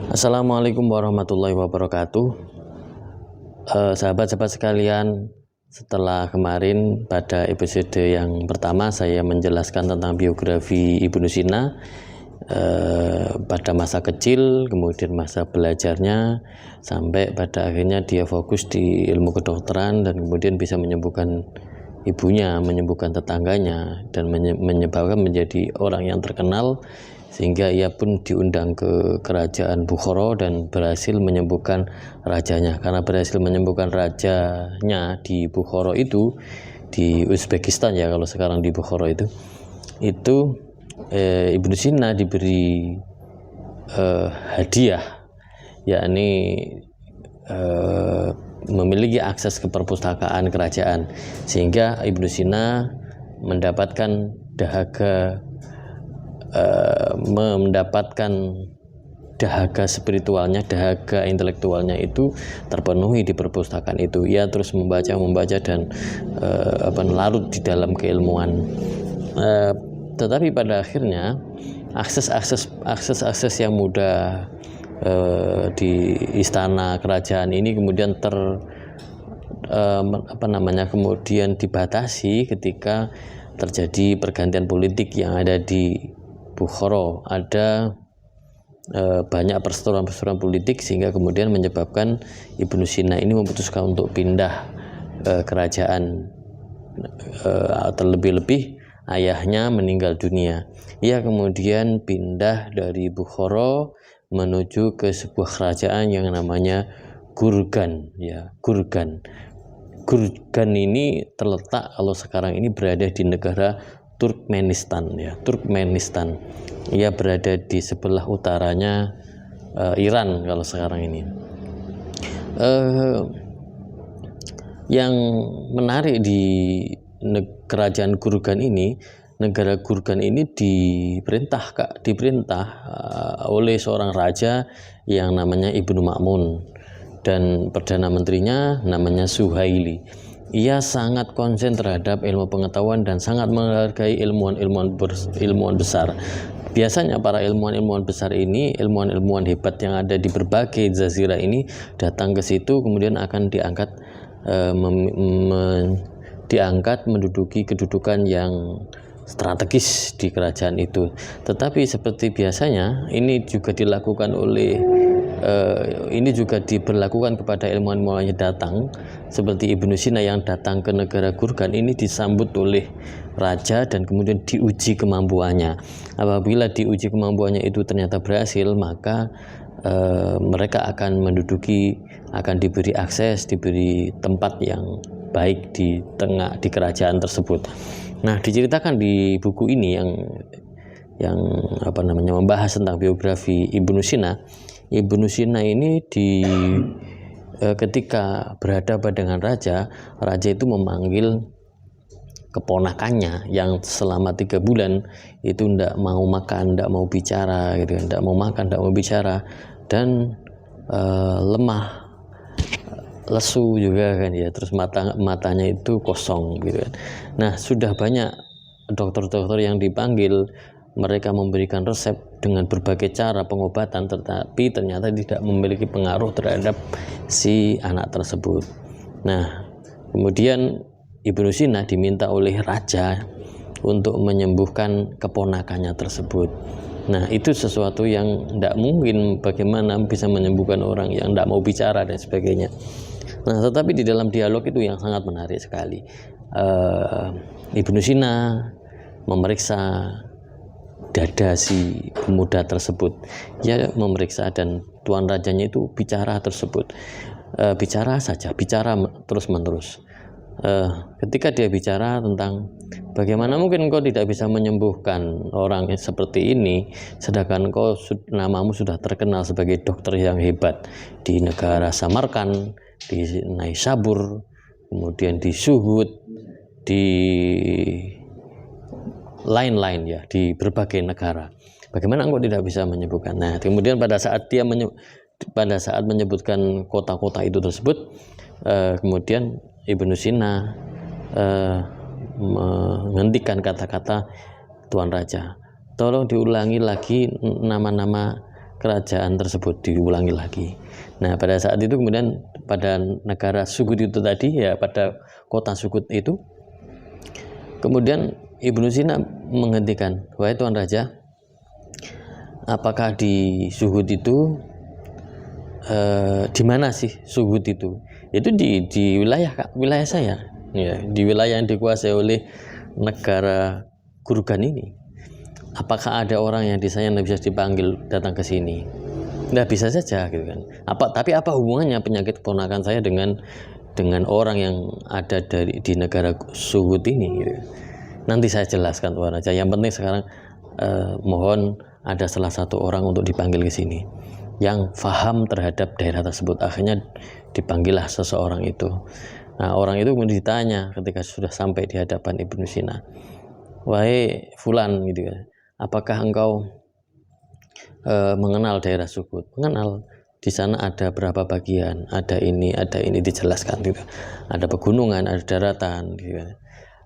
Assalamualaikum warahmatullahi wabarakatuh. Sahabat-sahabat sekalian, setelah kemarin pada episode yang pertama saya menjelaskan tentang biografi Ibnu Sina pada masa kecil, kemudian masa belajarnya, sampai pada akhirnya dia fokus di ilmu kedokteran dan kemudian bisa menyembuhkan ibunya, menyembuhkan tetangganya, dan menyebabkan menjadi orang yang terkenal, sehingga ia pun diundang ke kerajaan Bukhara dan berhasil menyembuhkan rajanya. Karena berhasil menyembuhkan rajanya di Bukhara itu, di Uzbekistan ya kalau sekarang di Bukhara itu Ibnu Sina diberi hadiah, yakni memiliki akses ke perpustakaan kerajaan, sehingga Ibnu Sina mendapatkan dahaga spiritualnya, dahaga intelektualnya itu terpenuhi di perpustakaan itu. Ia terus membaca dan larut di dalam keilmuan. Tetapi pada akhirnya akses yang mudah di istana kerajaan ini kemudian kemudian dibatasi ketika terjadi pergantian politik yang ada di Bukhara. Ada banyak perseteruan politik, sehingga kemudian menyebabkan Ibnu Sina ini memutuskan untuk pindah kerajaan. Terlebih-lebih ayahnya meninggal dunia. Ia kemudian pindah dari Bukhara menuju ke sebuah kerajaan yang namanya Gurgan ya. Gurgan ini terletak, kalau sekarang ini berada di negara Turkmenistan ya. Turkmenistan. Ia berada di sebelah utaranya Iran kalau sekarang ini. Yang menarik di kerajaan Gurgan ini, negara Gurgan ini diperintah oleh seorang raja yang namanya Ibnu Ma'mun, dan perdana menterinya namanya Suhaili. Ia sangat konsen terhadap ilmu pengetahuan dan sangat menghargai ilmuwan besar. Biasanya para ilmuwan besar ini, ilmuwan hebat yang ada di berbagai jazirah ini datang ke situ, kemudian akan diangkat menduduki kedudukan yang strategis di kerajaan itu. Tetapi seperti biasanya ini juga diberlakukan kepada ilmuwan yang datang, seperti Ibnu Sina yang datang ke negara Gurgan ini disambut oleh raja dan kemudian diuji kemampuannya. Apabila diuji kemampuannya itu ternyata berhasil, maka mereka akan diberi akses, diberi tempat yang baik di kerajaan tersebut. Nah, diceritakan di buku ini yang membahas tentang biografi Ibnu Sina. Ibnu Sina ini ketika berhadapan dengan raja itu memanggil keponakannya yang selama 3 bulan itu tidak mau makan, tidak mau bicara, tidak mau makan, tidak mau bicara, dan lemah, lesu juga kan ya, terus matanya itu kosong gitu kan. Nah, sudah banyak dokter-dokter yang dipanggil, mereka memberikan resep dengan berbagai cara pengobatan, tetapi ternyata tidak memiliki pengaruh terhadap si anak tersebut. Nah, kemudian Ibnu Sina diminta oleh raja untuk menyembuhkan keponakannya tersebut. Nah, itu sesuatu yang tidak mungkin, bagaimana bisa menyembuhkan orang yang tidak mau bicara dan sebagainya. Nah, tetapi di dalam dialog itu yang sangat menarik sekali. Ibnu Sina memeriksa dada si pemuda tersebut. Dia memeriksa dan tuan rajanya itu bicara terus menerus. Ketika dia bicara tentang bagaimana mungkin engkau tidak bisa menyembuhkan orang seperti ini, sedangkan engkau namamu sudah terkenal sebagai dokter yang hebat di negara Samarkand, di Naisabur, kemudian di Suhud, di lain-lain ya, di berbagai negara. Bagaimana engkau tidak bisa menyembuhkan? Nah, kemudian pada saat menyebutkan kota-kota itu tersebut, kemudian Ibnu Sina menghentikan kata-kata tuan raja. Tolong diulangi lagi nama-nama kerajaan tersebut diulangi lagi. Nah, pada saat itu kemudian pada negara Sukut itu tadi, ya pada kota Sukut itu, kemudian Ibnu Sina menghentikan, wahai Tuan Raja, apakah di Sukut itu di mana sih Sukut itu? Itu di wilayah saya, ya, di wilayah yang dikuasai oleh negara Gurugan ini. Apakah ada orang yang di sana yang bisa dipanggil datang ke sini? Nggak bisa saja gitu kan. Tapi apa hubungannya penyakit keponakan saya dengan orang yang ada di negara Sukut ini gitu. Nanti saya jelaskan Tuan Raja. Yang penting sekarang mohon ada salah satu orang untuk dipanggil ke sini yang faham terhadap daerah tersebut. Akhirnya dipanggillah seseorang itu. Nah, orang itu kemudian ditanya ketika sudah sampai di hadapan Ibnu Sina, wahai Fulan gitu ya, apakah engkau mengenal daerah Sukut? Mengenal. Di sana ada berapa bagian, ada ini dijelaskan gitu. Ada pegunungan, ada daratan gitu.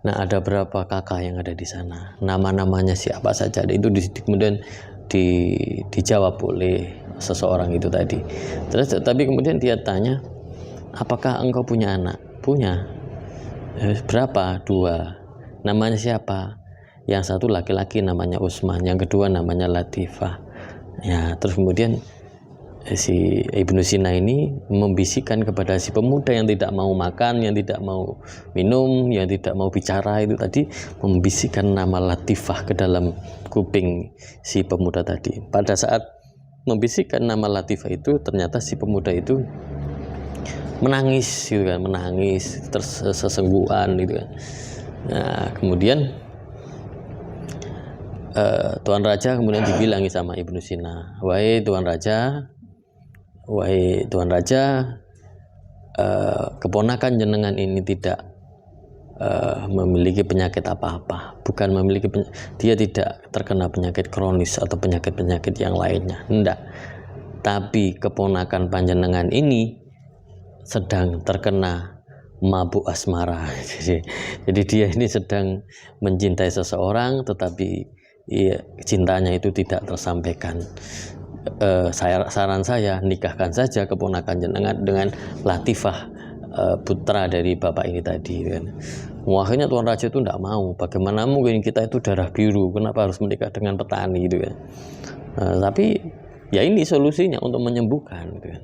Nah, ada berapa kakak yang ada di sana, nama-namanya siapa saja. Itu kemudian dijawab oleh seseorang itu tadi. Terus tapi kemudian dia tanya, apakah engkau punya anak? Punya. Berapa? 2. Namanya siapa? Yang satu laki-laki namanya Usman, yang kedua namanya Latifah. Ya, terus kemudian si Ibnu Sina ini membisikkan kepada si pemuda yang tidak mau makan, yang tidak mau minum, yang tidak mau bicara itu tadi, membisikkan nama Latifah ke dalam kuping si pemuda tadi. Pada saat membisikkan nama Latifah itu, ternyata si pemuda itu menangis gitu kan, menangis tersesenggukan gitu kan. Nah, kemudian Tuan Raja kemudian dibilangi sama Ibnu Sina, wahai Tuan Raja, keponakan jenengan ini tidak memiliki penyakit apa-apa, bukan memiliki dia tidak terkena penyakit kronis atau penyakit-penyakit yang lainnya, enggak. Tapi keponakan panjenengan ini sedang terkena mabuk asmara. Jadi dia ini sedang mencintai seseorang, tetapi cintanya itu tidak tersampaikan. Saran saya, nikahkan saja keponakan jenengan dengan Latifah, putra dari bapak ini tadi kan. Akhirnya Tuan Raja itu tidak mau. Bagaimana mungkin, kita itu darah biru, kenapa harus menikah dengan petani gitu kan. Tapi ya ini solusinya untuk menyembuhkan gitu kan.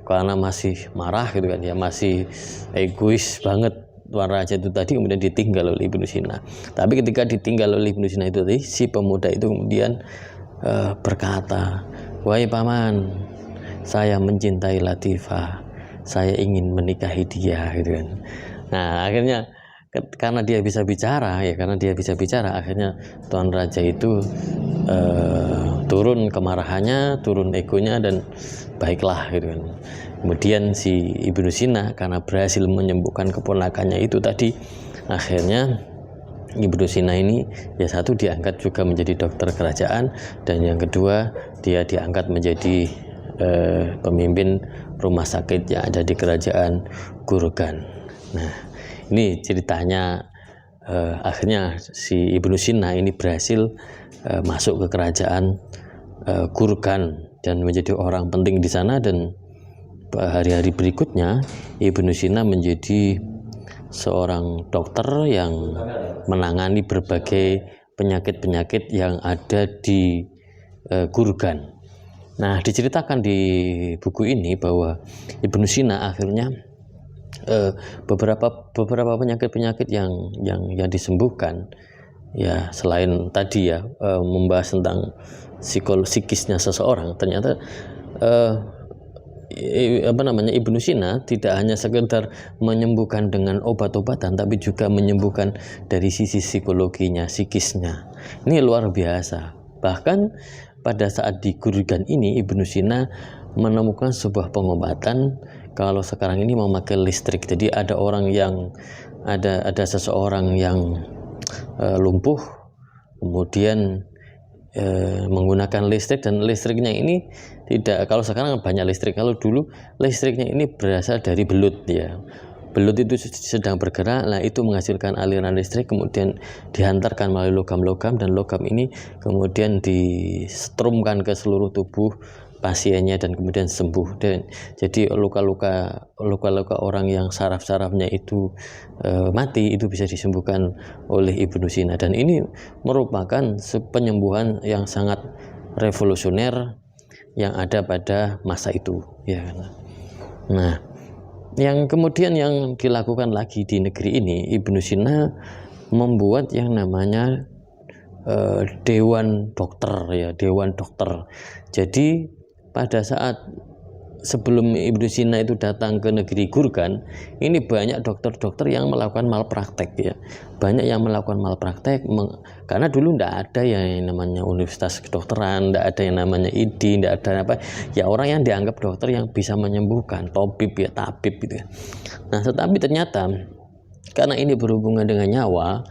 Karena masih marah gitu kan, ya masih egois banget Tuan Raja itu tadi, kemudian ditinggal oleh Ibnu Sina. Tapi ketika ditinggal oleh Ibnu Sina itu tadi, si pemuda itu kemudian berkata, wahai paman, saya mencintai Latifah, saya ingin menikahi dia gitu kan. Nah, akhirnya karena dia bisa bicara, akhirnya Tuan Raja itu turun kemarahannya, turun egonya, dan baiklah gitu kan. Kemudian si Ibnu Sina karena berhasil menyembuhkan keponakannya itu tadi, akhirnya Ibnu Sina ini ya satu diangkat juga menjadi dokter kerajaan, dan yang kedua dia diangkat menjadi pemimpin rumah sakit yang ada di kerajaan Gurugan. Nah, ini ceritanya akhirnya si Ibnu Sina ini berhasil masuk ke kerajaan Gurugan dan menjadi orang penting di sana, dan hari-hari berikutnya Ibnu Sina menjadi seorang dokter yang menangani berbagai penyakit-penyakit yang ada di Gurugan. Nah, diceritakan di buku ini bahwa Ibnu Sina akhirnya beberapa penyakit-penyakit yang disembuhkan, ya selain tadi ya membahas tentang psikisnya seseorang, ternyata Ibnu Sina tidak hanya sekedar menyembuhkan dengan obat-obatan, tapi juga menyembuhkan dari sisi psikologinya, psikisnya. Ini luar biasa. Bahkan pada saat di Gurugan ini, Ibnu Sina menemukan sebuah pengobatan kalau sekarang ini memakai listrik. Jadi ada orang yang ada seseorang yang lumpuh, kemudian menggunakan listrik, dan listriknya ini tidak, kalau sekarang banyak listrik, kalau dulu listriknya ini berasal dari belut ya. belut itu sedang bergerak, nah itu menghasilkan aliran listrik, kemudian dihantarkan melalui logam-logam, dan logam ini kemudian distrumkan ke seluruh tubuh pasiennya dan kemudian sembuh. Dan jadi luka-luka orang yang saraf-sarafnya itu mati itu bisa disembuhkan oleh Ibnu Sina, dan ini merupakan penyembuhan yang sangat revolusioner yang ada pada masa itu, ya. Nah, yang kemudian yang dilakukan lagi di negeri ini, Ibnu Sina membuat yang namanya dewan dokter, ya, dewan dokter. Jadi pada saat sebelum Ibnu Sina itu datang ke negeri Gurgan, ini banyak dokter-dokter yang melakukan malpraktek, ya. Banyak yang melakukan malpraktek karena dulu tidak ada yang namanya universitas kedokteran, tidak ada yang namanya ID, tidak ada apa, ya, orang yang dianggap dokter yang bisa menyembuhkan, tabib, ya, tabib gitu. Nah, tetapi ternyata karena ini berhubungan dengan nyawa,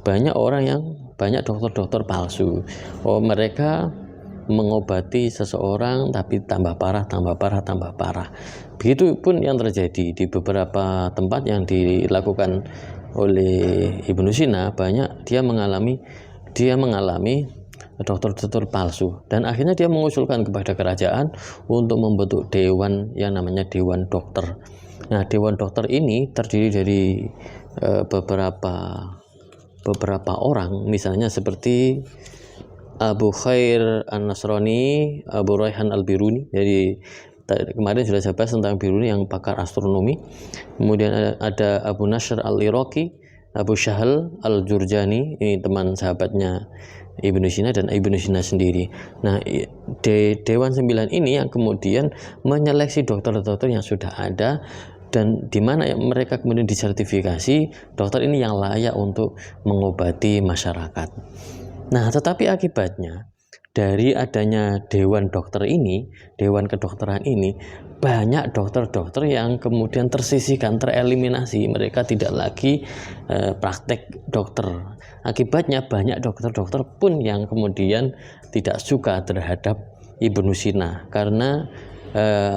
banyak dokter-dokter palsu. Mereka mengobati seseorang tapi tambah parah. Begitupun yang terjadi di beberapa tempat yang dilakukan oleh Ibnu Sina. Banyak dia mengalami dokter-dokter palsu, dan akhirnya dia mengusulkan kepada kerajaan untuk membentuk dewan yang namanya dewan dokter. Nah, dewan dokter ini terdiri dari beberapa orang, misalnya seperti Abu Khair An-Nasrani, Abu Rayhan Al-Biruni. Jadi kemarin sudah saya bahas tentang Biruni yang pakar astronomi. Kemudian ada Abu Nasr Al-Iraqi, Abu Syahal Al-Jurjani, ini teman sahabatnya Ibnu Sina dan Ibnu Sina sendiri. Nah, Dewan 9 ini yang kemudian menyeleksi dokter-dokter yang sudah ada, dan di mana mereka kemudian disertifikasi dokter ini yang layak untuk mengobati masyarakat. Nah, tetapi akibatnya dari adanya dewan dokter ini, dewan kedokteran ini, banyak dokter-dokter yang kemudian tersisihkan, tereliminasi. Mereka tidak lagi praktek dokter. Akibatnya banyak dokter-dokter pun yang kemudian tidak suka terhadap Ibnu Sina, karena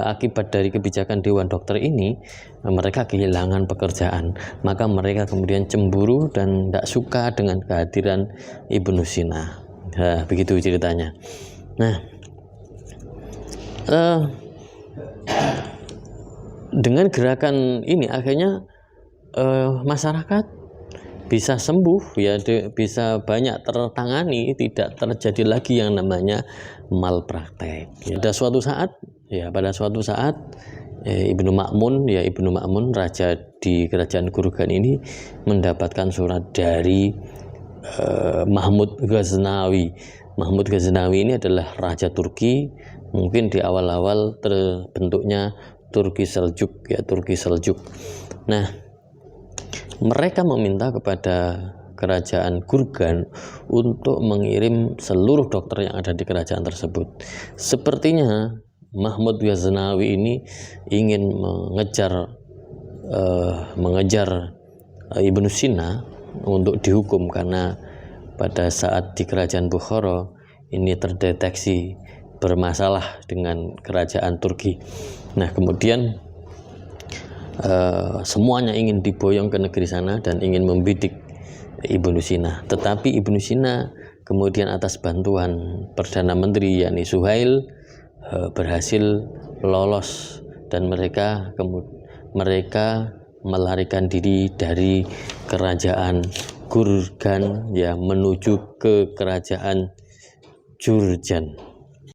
akibat dari kebijakan dewan dokter ini mereka kehilangan pekerjaan. Maka mereka kemudian cemburu dan tidak suka dengan kehadiran Ibnu Sina. Nah, begitu ceritanya. Nah, dengan gerakan ini akhirnya masyarakat bisa sembuh, ya, bisa banyak tertangani, tidak terjadi lagi yang namanya malpraktek. Pada suatu saat Ibnu Ma'mun, raja di kerajaan Gurgan ini mendapatkan surat dari Mahmud Ghaznawi. Mahmud Ghaznawi ini adalah raja Turki, mungkin di awal-awal terbentuknya Turki Seljuk, ya, Turki Seljuk. Nah, mereka meminta kepada kerajaan Gurgan untuk mengirim seluruh dokter yang ada di kerajaan tersebut. Sepertinya Mahmud Ghaznawi ini ingin mengejar Ibnu Sina untuk dihukum, karena pada saat di kerajaan Bukhara ini terdeteksi bermasalah dengan kerajaan Turki. Nah, kemudian semuanya ingin diboyong ke negeri sana dan ingin membidik Ibnu Sina. Tetapi Ibnu Sina kemudian atas bantuan Perdana Menteri yakni Suhail berhasil lolos, dan mereka melarikan diri dari kerajaan Gurgan, ya, menuju ke kerajaan Jurjan.